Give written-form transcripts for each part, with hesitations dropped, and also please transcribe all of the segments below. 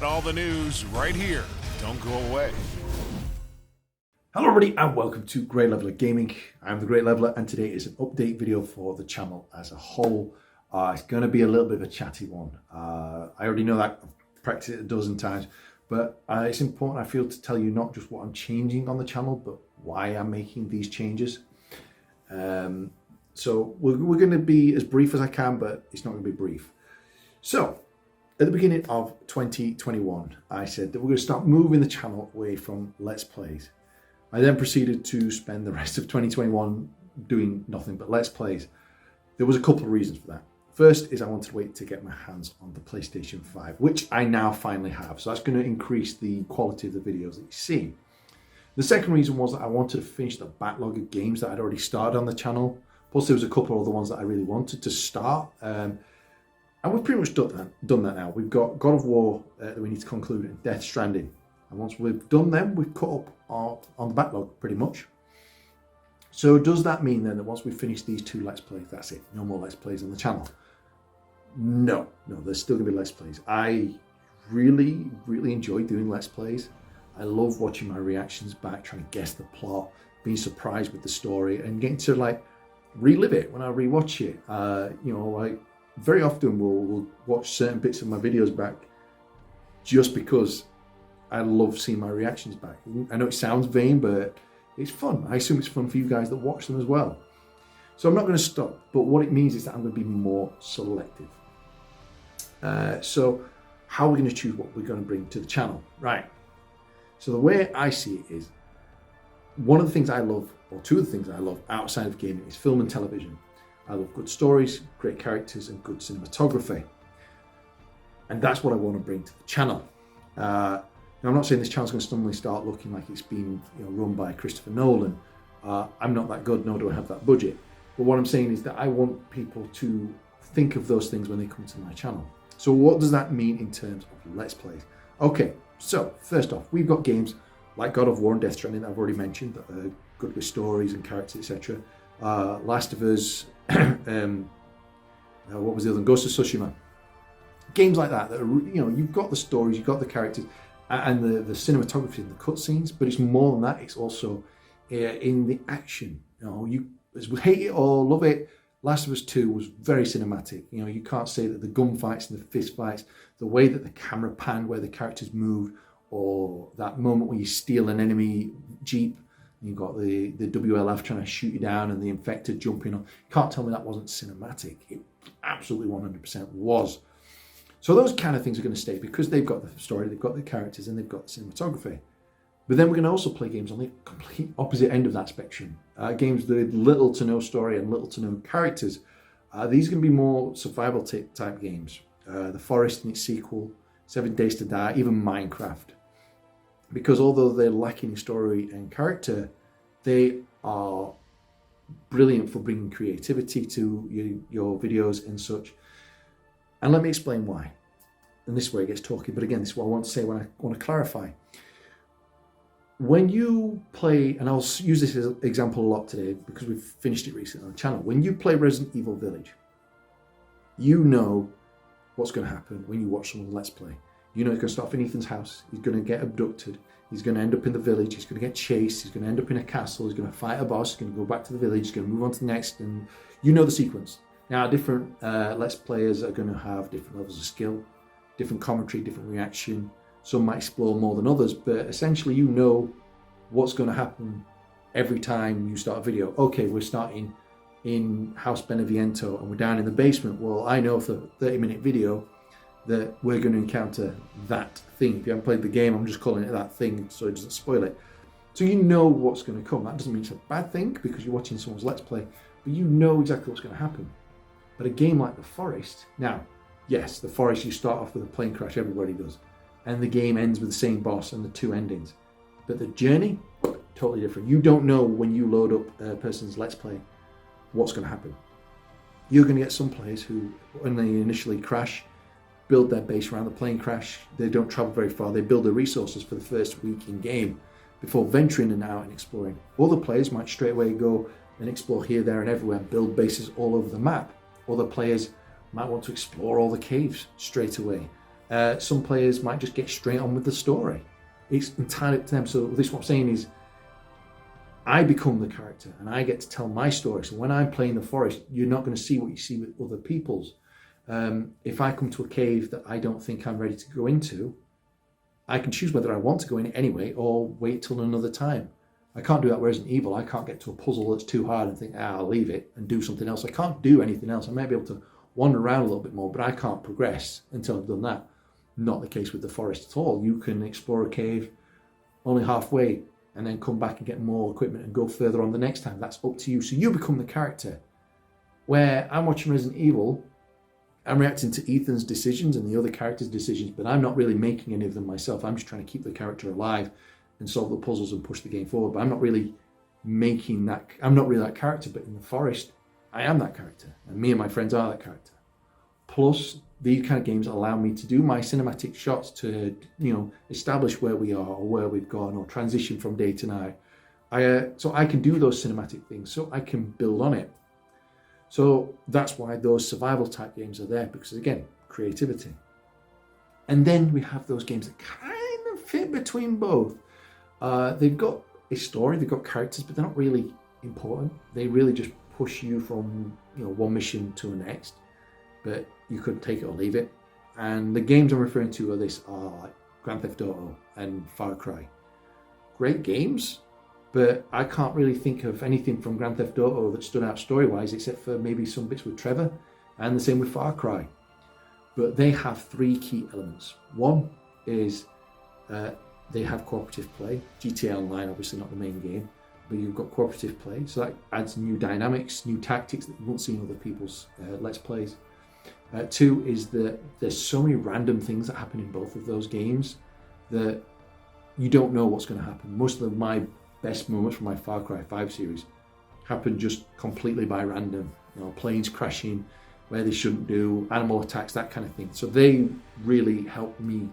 All the news right here. Don't go away. Hello everybody and welcome to Great Leveler Gaming. I'm the Great Leveler and today is an update video for the channel as a whole. It's going to be a little bit of a chatty one. I already know that, I've practiced it a dozen times, but it's important, I feel, to tell you not just what I'm changing on the channel, but why I'm making these changes. So we're going to be as brief as I can, but it's not going to be brief. So, at the beginning of 2021, I said that we're going to start moving the channel away from Let's Plays. I then proceeded to spend the rest of 2021 doing nothing but Let's Plays. There was a couple of reasons for that. First is I wanted to wait to get my hands on the PlayStation 5, which I now finally have. So that's going to increase the quality of the videos that you see. The second reason was that I wanted to finish the backlog of games that I'd already started on the channel. Plus there was a couple of other ones that I really wanted to start. And we've pretty much done that now. We've got God of War that we need to conclude and Death Stranding. And once we've done them, we've caught up on the backlog pretty much. So does that mean then that once we finish these two Let's Plays, that's it? No more Let's Plays on the channel? No, there's still going to be Let's Plays. I really enjoy doing Let's Plays. I love watching my reactions back, trying to guess the plot, being surprised with the story, and getting to like relive it when I rewatch it. Like very often we'll watch certain bits of my videos back just because I love seeing my reactions back. I know it sounds vain, but it's fun. I assume it's fun for you guys that watch them as well. So I'm not going to stop, but what it means is that I'm going to be more selective. So how are we going to choose what we're going to bring to the channel? Right. So the way I see it is, one of the things I love, or two of the things I love outside of gaming, is film and television. I love good stories, great characters, and good cinematography. And that's what I want to bring to the channel. Now, I'm not saying this channel's going to suddenly start looking like it's been run by Christopher Nolan. I'm not that good, nor do I have that budget. But what I'm saying is that I want people to think of those things when they come to my channel. So what does that mean in terms of Let's Plays? Okay, so first off, we've got games like God of War and Death Stranding that I've already mentioned, that are good with stories and characters, etc. Last of Us, what was the other one? Ghost of Tsushima. Games like that are, you've got the stories, you've got the characters, and the cinematography and the cutscenes, but it's more than that. It's also in the action. You hate it or love it. Last of Us 2 was very cinematic. You can't say that the gunfights and the fist fights, the way that the camera panned, where the characters moved, or that moment when you steal an enemy jeep and you've got the WLF trying to shoot you down and the infected jumping on. You can't tell me that wasn't cinematic. It absolutely 100% was. So those kind of things are going to stay because they've got the story, they've got the characters, and they've got the cinematography. But then we're going to also play games on the complete opposite end of that spectrum. Games with little to no story and little to no characters. These are going to be more survival type games. The Forest and its sequel, 7 Days to Die, even Minecraft. Because although they're lacking in story and character, they are brilliant for bringing creativity to your videos and such. And let me explain why. And this is where it gets talky, but again, this is what I want to say when I want to clarify. When you play, and I'll use this as an example a lot today because we've finished it recently on the channel. When you play Resident Evil Village, you know what's going to happen when you watch someone Let's Play. You know he's going to start off in Ethan's house, he's going to get abducted, he's going to end up in the village, he's going to get chased, he's going to end up in a castle, he's going to fight a boss, he's going to go back to the village, he's going to move on to the next, and you know the sequence. Now, different Let's Players are going to have different levels of skill, different commentary, different reaction. Some might explore more than others, but essentially you know what's going to happen every time you start a video. Okay, we're starting in House Beneviento and we're down in the basement. Well, I know for a 30-minute video that we're going to encounter that thing. If you haven't played the game, I'm just calling it that thing so it doesn't spoil it. So you know what's going to come. That doesn't mean it's a bad thing because you're watching someone's Let's Play, but you know exactly what's going to happen. But a game like The Forest, now, yes, The Forest, you start off with a plane crash, everybody does. And the game ends with the same boss and the two endings. But the journey, totally different. You don't know when you load up a person's Let's Play what's going to happen. You're going to get some players who, when they initially crash, build their base around the plane crash. They don't travel very far. They build their resources for the first week in game before venturing and out and exploring. Other players might straight away go and explore here, there, and everywhere, build bases all over the map. Other players might want to explore all the caves straight away. Some players might just get straight on with the story. It's entirely up to them. So this, what I'm saying is, I become the character and I get to tell my story. So when I'm playing the forest, you're not going to see what you see with other people's. If I come to a cave that I don't think I'm ready to go into, I can choose whether I want to go in it anyway or wait till another time. I can't do that with Resident Evil. I can't get to a puzzle that's too hard and think, I'll leave it and do something else. I can't do anything else. I may be able to wander around a little bit more, but I can't progress until I've done that. Not the case with the forest at all. You can explore a cave only halfway and then come back and get more equipment and go further on the next time. That's up to you. So you become the character. Where I'm watching Resident Evil, I'm reacting to Ethan's decisions and the other characters' decisions, but I'm not really making any of them myself. I'm just trying to keep the character alive and solve the puzzles and push the game forward. But I'm not really making that, I'm not really that character, but in the forest, I am that character. And me and my friends are that character. Plus, these kind of games allow me to do my cinematic shots to, establish where we are or where we've gone or transition from day to night. So I can do those cinematic things, so I can build on it. So that's why those survival type games are there, because again, creativity. And then we have those games that kind of fit between both. They've got a story, they've got characters, but they're not really important. They really just push you from one mission to the next, but you could take it or leave it. And the games I'm referring to are like Grand Theft Auto and Far Cry. Great games, but I can't really think of anything from Grand Theft Auto that stood out story-wise, except for maybe some bits with Trevor, and the same with Far Cry. But they have three key elements. One is they have cooperative play. GTA Online, obviously not the main game, but you've got cooperative play, so that adds new dynamics, new tactics that you won't see in other people's Let's Plays. Two is that there's so many random things that happen in both of those games that you don't know what's going to happen. Most of my best moments from my Far Cry 5 series happen just completely by random. Planes crashing where they shouldn't do, animal attacks, that kind of thing. So they really help me,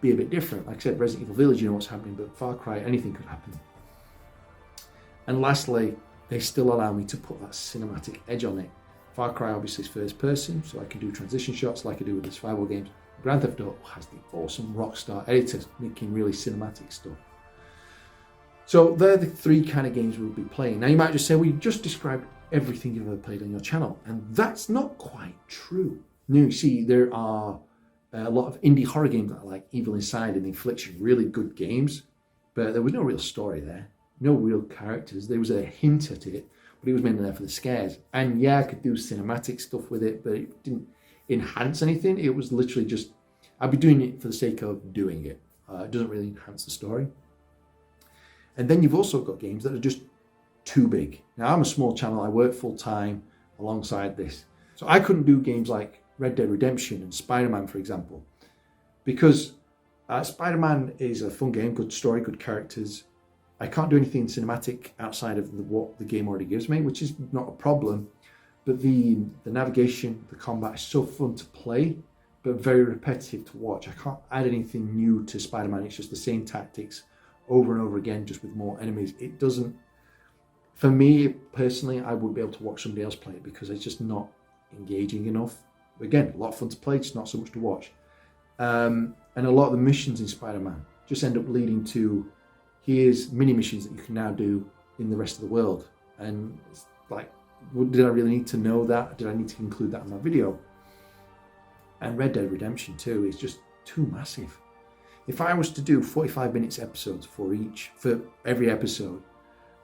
be a bit different. Like I said, Resident Evil Village, you know what's happening, but Far Cry, anything could happen. And lastly, they still allow me to put that cinematic edge on it. Far Cry obviously is first person, so I can do transition shots like I do with the survival games. Grand Theft Auto has the awesome Rockstar editors making really cinematic stuff. So they're the three kind of games we'll be playing. Now you might just say, well, you just described everything you've ever played on your channel, and that's not quite true. Now you see, there are a lot of indie horror games that are like Evil Inside and Infliction, really good games, but there was no real story there, no real characters. There was a hint at it, but it was mainly there for the scares. And yeah, I could do cinematic stuff with it, but it didn't enhance anything. It was literally just, I'd be doing it for the sake of doing it. It doesn't really enhance the story. And then you've also got games that are just too big. Now, I'm a small channel. I work full time alongside this. So I couldn't do games like Red Dead Redemption and Spider-Man, for example, because Spider-Man is a fun game, good story, good characters. I can't do anything cinematic outside of what the game already gives me, which is not a problem. But the navigation, the combat is so fun to play, but very repetitive to watch. I can't add anything new to Spider-Man. It's just the same tactics over and over again, just with more enemies. It doesn't, for me personally, I wouldn't be able to watch somebody else play it because it's just not engaging enough. Again, a lot of fun to play, just not so much to watch. And a lot of the missions in Spider-Man just end up leading to, here's mini missions that you can now do in the rest of the world. And it's like, did I really need to know that? Did I need to include that in my video? And Red Dead Redemption 2 is just too massive. If I was to do 45 minutes episodes for every episode,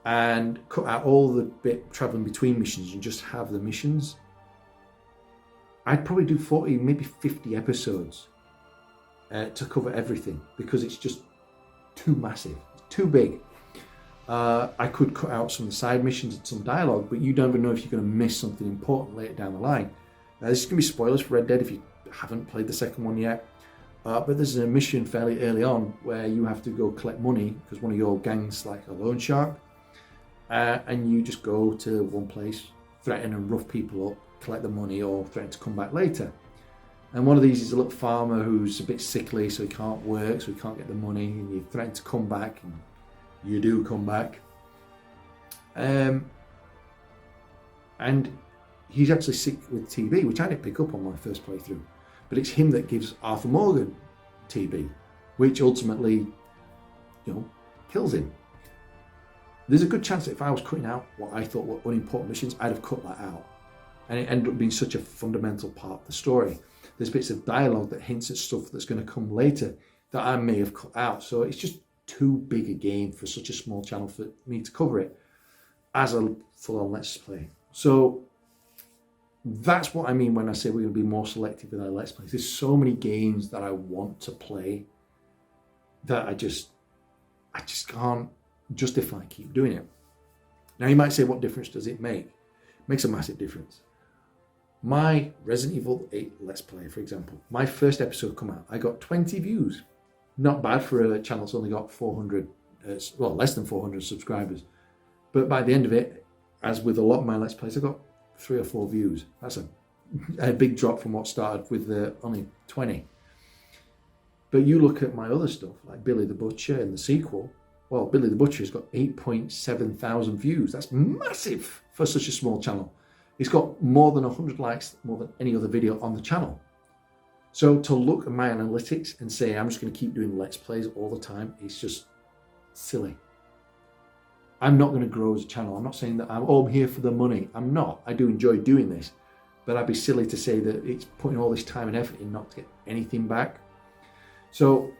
and cut out all the bit traveling between missions and just have the missions, I'd probably do 40, maybe 50 episodes to cover everything, because it's just too massive, too big. I could cut out some of the side missions and some dialogue, but you don't even know if you're going to miss something important later down the line. This is going to be spoilers for Red Dead if you haven't played the second one yet. But there's a mission fairly early on where you have to go collect money because one of your gang's like a loan shark. And you just go to one place, threaten and rough people up, collect the money, or threaten to come back later. And one of these is a little farmer who's a bit sickly, so he can't work, so he can't get the money, and you threaten to come back, and you do come back. And he's actually sick with TB, which I didn't pick up on my first playthrough. but it's him that gives Arthur Morgan TB, which ultimately, kills him. There's a good chance that if I was cutting out what I thought were unimportant missions, I'd have cut that out. And it ended up being such a fundamental part of the story. There's bits of dialogue that hints at stuff that's going to come later that I may have cut out. So it's just too big a game for such a small channel for me to cover it as a full-on Let's Play. So that's what I mean when I say we're going to be more selective with our Let's Plays. There's so many games that I want to play that I just can't justify keep doing it. Now you might say, what difference does it make? It makes a massive difference. My Resident Evil 8 Let's Play, for example, my first episode come out, I got 20 views. Not bad for a channel that's only got 400, less than 400 subscribers. But by the end of it, as with a lot of my Let's Plays, I got 3 or 4 views. That's a big drop from what started with only 20. But you look at my other stuff, like Billy the Butcher and the sequel. Well, Billy the Butcher has got 8.7 thousand views. That's massive for such a small channel. It's got more than 100 likes, more than any other video on the channel. So to look at my analytics and say I'm just going to keep doing Let's Plays all the time, it's just silly. I'm not going to grow as a channel. I'm not saying that I'm here for the money. I'm not. I do enjoy doing this. But I'd be silly to say that it's putting all this time and effort in not to get anything back. So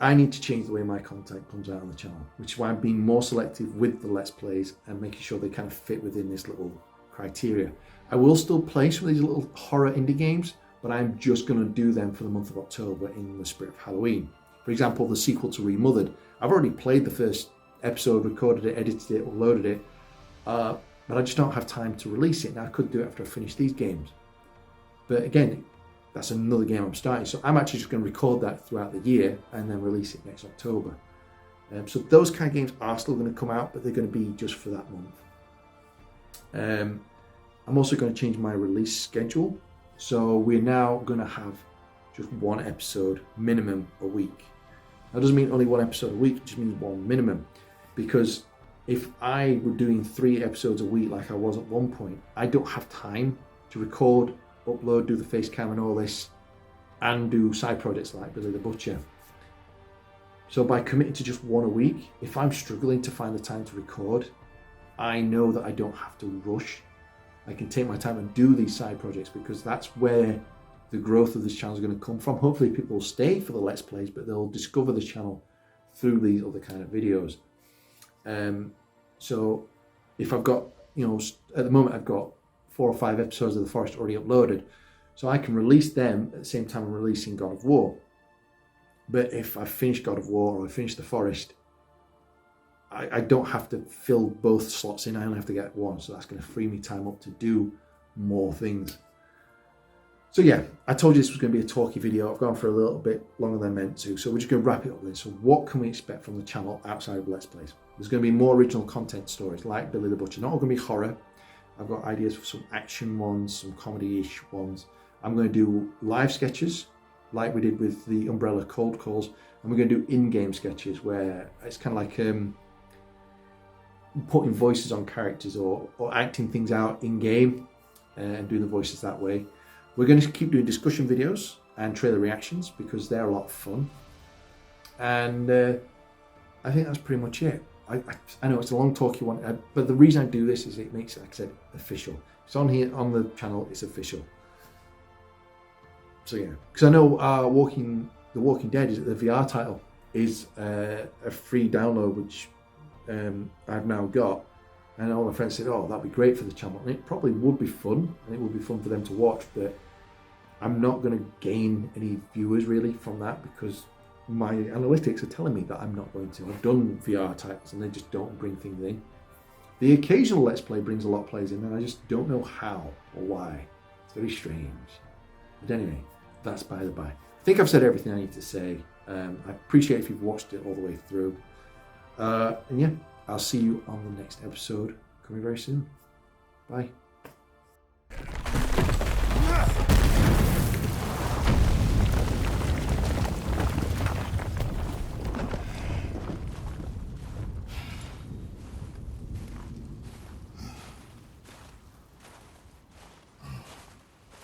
I need to change the way my content comes out on the channel, which is why I'm being more selective with the Let's Plays and making sure they kind of fit within this little criteria. I will still play some of these little horror indie games, but I'm just going to do them for the month of October in the spirit of Halloween. For example, the sequel to Remothered. I've already played the first episode, recorded it, edited it, uploaded it, but I just don't have time to release it. Now I could do it after I finish these games. But again, that's another game I'm starting. So I'm actually just going to record that throughout the year and then release it next October. So those kind of games are still going to come out, but they're going to be just for that month. I'm also going to change my release schedule. So we're now going to have just one episode minimum a week. That doesn't mean only one episode a week, it just means one minimum. Because if I were doing 3 episodes a week like I was at one point, I don't have time to record, upload, do the face cam and all this, and do side projects like Billy the Butcher. So by committing to just one a week, if I'm struggling to find the time to record, I know that I don't have to rush. I can take my time and do these side projects because that's where the growth of this channel is going to come from. Hopefully people will stay for the Let's Plays, but they'll discover the channel through these other kind of videos. So if I've got, at the moment I've got 4 or 5 episodes of The Forest already uploaded, so I can release them at the same time I'm releasing God of War. But if I finish God of War or I finish The Forest, I don't have to fill both slots in, I only have to get one, so that's going to free me time up to do more things. So yeah, I told you this was going to be a talky video. I've gone for a little bit longer than I meant to, so we're just going to wrap it up then. So what can we expect from the channel outside of Let's Plays? There's going to be more original content stories like Billy the Butcher. Not all going to be horror. I've got ideas for some action ones, some comedy-ish ones. I'm going to do live sketches like we did with the Umbrella Cold Calls, and we're going to do in-game sketches where it's kind of like putting voices on characters or acting things out in-game and doing the voices that way. We're going to keep doing discussion videos and trailer reactions because they're a lot of fun. And I think that's pretty much it. I know it's a long talky one, but the reason I do this is it makes it, like I said, official. It's on here on the channel, it's official. So yeah, because I know The Walking Dead is the VR title is a free download, which I've now got, and all my friends said, "Oh, that'd be great for the channel," and it probably would be fun, and it would be fun for them to watch. But I'm not going to gain any viewers really from that because my analytics are telling me that I'm not going to. I've done VR titles and they just don't bring things in. The occasional Let's Play brings a lot of plays in, and I just don't know how or why. It's very strange. But anyway, that's by the by. I think I've said everything I need to say. I appreciate if you've watched it all the way through. And yeah, I'll see you on the next episode coming very soon. Bye.